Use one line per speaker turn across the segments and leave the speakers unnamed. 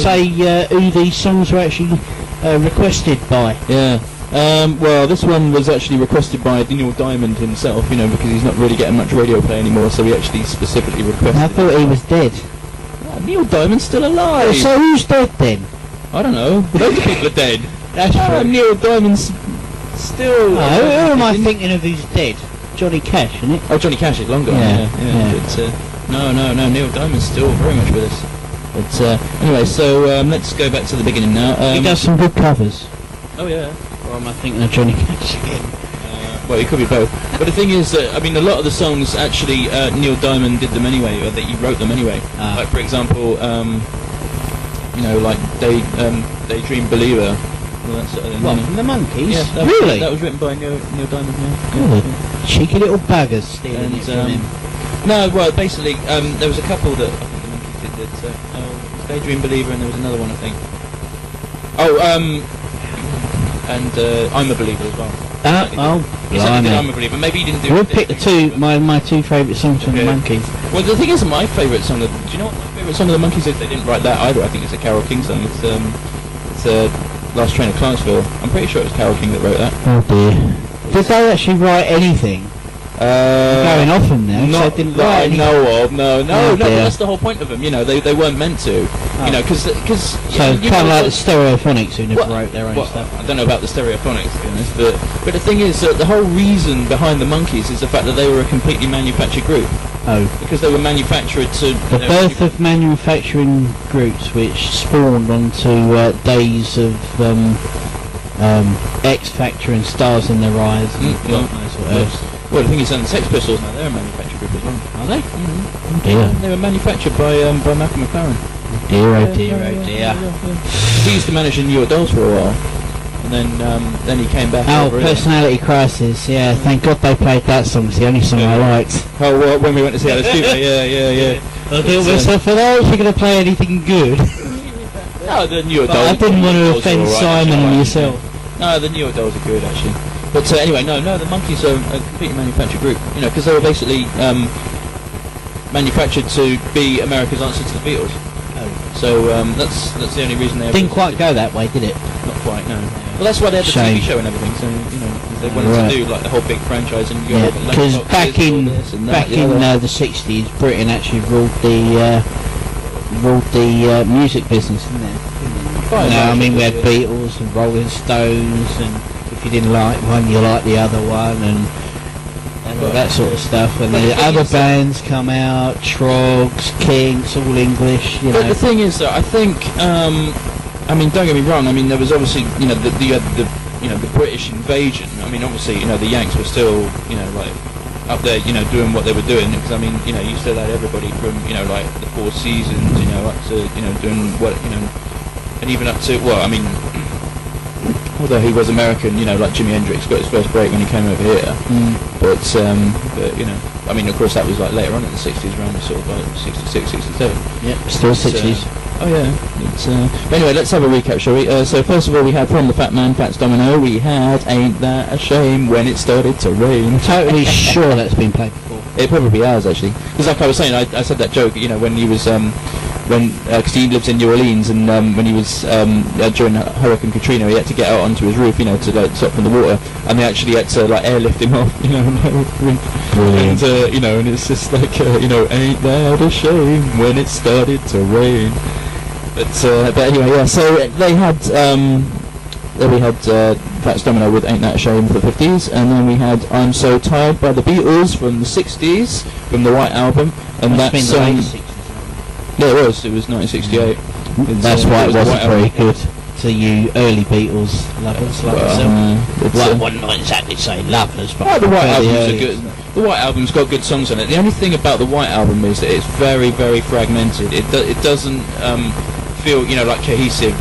say who these songs were actually requested by?
Yeah. Well, this one was actually requested by Neil Diamond himself, because he's not really getting much radio play anymore, so he actually specifically requested
I thought he was dead.
Oh, Neil Diamond's still alive!
So who's dead then?
I don't know. Loads of people are dead.
That's true.
Neil Diamond's still...
who am I thinking of who's dead? Johnny Cash, isn't it?
Oh, Johnny Cash is long gone. Yeah. But, no, Neil Diamond's still very much with us. But anyway, so let's go back to the beginning now.
He does some good covers.
Oh yeah.
Or am I thinking of Johnny Cash again?
Well, it could be both. But the thing is that, a lot of the songs actually Neil Diamond did them anyway, or that he wrote them anyway. Like, for example, like Daydream Believer. Well, that sort of thing.
What, from the Monkees?
Yeah,
really?
That was written by Neil Diamond, yeah.
Good. Cheeky little buggers stealing it from him.
No, well, basically, there was a couple that I think the Monkees did that. Daydream Believer, and there was another one, I think. And I'm a Believer as well.
He
did I'm a Believer. Maybe he didn't do.
We'll pick my two favourite songs from the Monkees.
Well, the thing is, my favourite song. Do you know what my favourite song of the Monkees is? They didn't write that either. I think it's a Carole King song. It's Last Train to Clarksville. I'm pretty sure it was Carole King that wrote that.
Oh dear. Did they actually write anything? Going off them now.
Not
they didn't
that I know of. No. But that's the whole point of them. They weren't meant to. Because
so kind of like the Stereophonics who never wrote their own stuff.
I don't know about the Stereophonics, to be honest, but the thing is that the whole reason behind the Monkees is the fact that they were a completely manufactured group.
Oh.
Because they were manufactured to...
The birth of manufacturing groups which spawned onto days of X Factor and Stars in Their Eyes and God knows what else.
Well, the thing is, the Sex Pistols now, they're a manufactured group as well.
Are they?
Mm-hmm.
Dear.
They were manufactured by Malcolm McLaren.
Dear.
He used to manage the New York Dolls for a while, and then he came back.
Personality Crisis. Yeah, thank God they played that song. It's the only song I liked.
Oh, well, when we went to see Alice Cooper, yeah.
I thought myself, are they actually going to play anything good?
No, the New York Dolls.
I didn't want to offend Simon and yourself.
No, the New York Dolls are good actually. But anyway, no, the Monkees are a completely manufactured group. Because they were basically manufactured to be America's answer to the Beatles. So that's the only reason they
didn't quite go that way, did it?
Not quite, no. Well, that's why they had the TV show and everything. So they wanted to do like the whole big franchise and
because back in the 60s, Britain actually ruled the music business, didn't it? We had Beatles and Rolling Stones, and if you didn't like one, you liked the other one, and all that sort of stuff. And the other bands come out, Trogs, Kinks, all English.
But the thing is, though, I think, don't get me wrong. There was obviously, the British invasion. Obviously, the Yanks were still, like up there, doing what they were doing. Because you still had everybody from, like the Four Seasons, up to, doing what, and even up to, although he was American, like Jimi Hendrix got his first break when he came over here. But of course that was like later on in the 60s, around the sort of like 66, 67.
Yep, still 60s.
But anyway, let's have a recap, shall we? So first of all, we had from the Fat Man, Fats Domino, we had Ain't That a Shame When It Started to Rain.
I'm totally sure that's been played before.
It probably has, actually. Because like I was saying, I said that joke, when he was... because he lives in New Orleans, and when he was during Hurricane Katrina, he had to get out onto his roof, to like stop from the water, and they actually had to like airlift him off, and and it's just like ain't that a shame when it started to rain. But anyway, yeah. So they had we had Fats Domino with Ain't That a Shame for the 50s, and then we had I'm So Tired by the Beatles from the 60s, from the White Album, and that song. Yeah, it was 1968.
That's why it wasn't very good to you early Beatles lovers like yourself. I wouldn't exactly say lovers, but
the White Album's are good. The White Album's got good songs on it. The only thing about the White Album is that it's very, very fragmented. It doesn't feel like cohesive.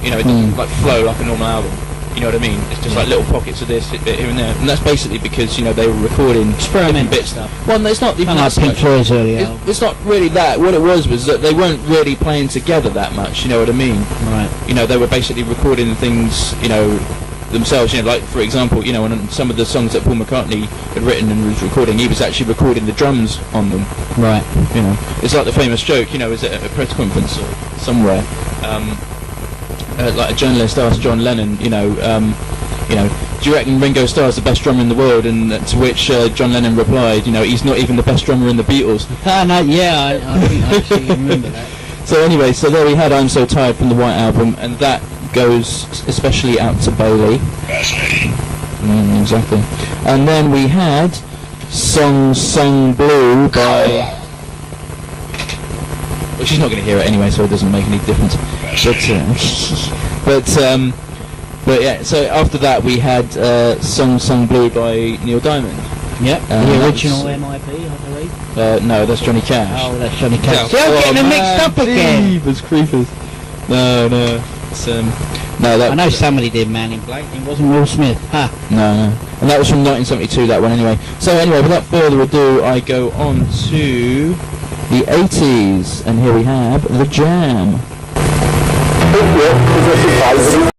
It doesn't like flow like a normal album. You know what I mean? It's just like little pockets of this bit here and there, and that's basically because they were recording
experimental
bit stuff. Well, it's not even
like Pink Floyd's early album.
It's not really that. What it was that they weren't really playing together that much. You know what I mean?
Right.
They were basically recording things. themselves. You know, like for example, you know, on some of the songs that Paul McCartney had written and was recording, he was actually recording the drums on them.
Right.
You know, it's like the famous joke. You know, is at a press conference or somewhere. Like a journalist asked John Lennon, you know, do you reckon Ringo Starr's the best drummer in the world? And to which John Lennon replied, you know, he's not even the best drummer in the Beatles.
No, yeah, I think I actually remember that.
So anyway, so there we had I'm So Tired from the White Album, and that goes especially out to Bailey. Exactly. And then we had Song Sung Blue by... Well, she's not going to hear it anyway, so it doesn't make any difference. But yeah, so after that we had Song Sung Blue by Neil Diamond.
Yep, the original MIB, I believe.
No, that's Johnny Cash.
Oh, that's Johnny Cash. Still getting them mixed up again.
Jeepers creepers. No. It's, no, that
I know somebody did Man in Black. It wasn't Will Smith. Ha.
No. And that was from 1972, that one anyway. So anyway, without further ado, I go on to the 80s, and here we have The Jam.